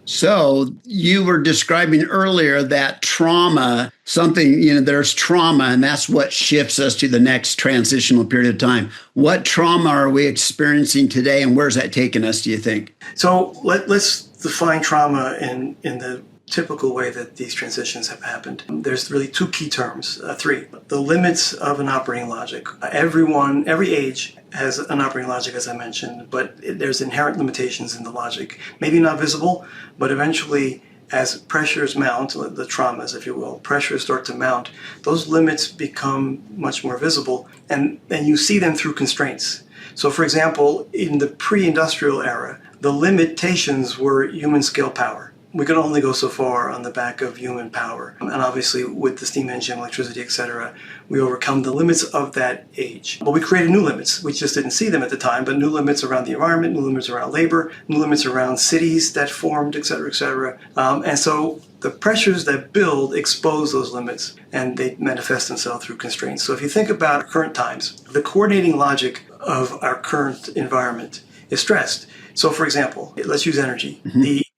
So you were describing earlier that trauma, something, there's trauma, and that's what shifts us to the next transitional period of time. What trauma are we experiencing today, and where's that taking us, do you think? So let's define trauma in the typical way that these transitions have happened. There's really two key terms, three. The limits of an operating logic. Every age has an operating logic, as I mentioned, but there's inherent limitations in the logic. Maybe not visible, but eventually as pressures mount, the traumas, if you will, pressures start to mount, those limits become much more visible, and you see them through constraints. So for example, in the pre-industrial era, the limitations were human scale power. We could only go so far on the back of human power. And obviously with the steam engine, electricity, etc., we overcome the limits of that age. But we created new limits. We just didn't see them at the time, but new limits around the environment, new limits around labor, new limits around cities that formed, etc., etc. And so the pressures that build expose those limits, and they manifest themselves through constraints. So if you think about current times, the coordinating logic of our current environment is stressed. So for example, let's use energy.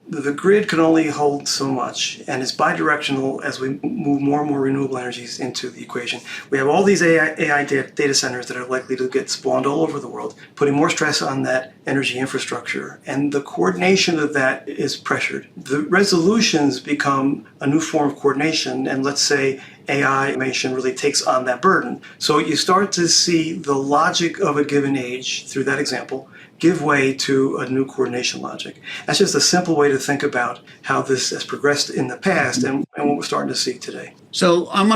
The grid can only hold so much, and it's bidirectional as we move more and more renewable energies into the equation. We have all these AI data centers that are likely to get spawned all over the world, putting more stress on that energy infrastructure, and the coordination of that is pressured. The resolutions become a new form of coordination, and let's say AI automation really takes on that burden. So you start to see the logic of a given age, through that example, give way to a new coordination logic. That's just a simple way to think about how this has progressed in the past and what we're starting to see today. So I'm going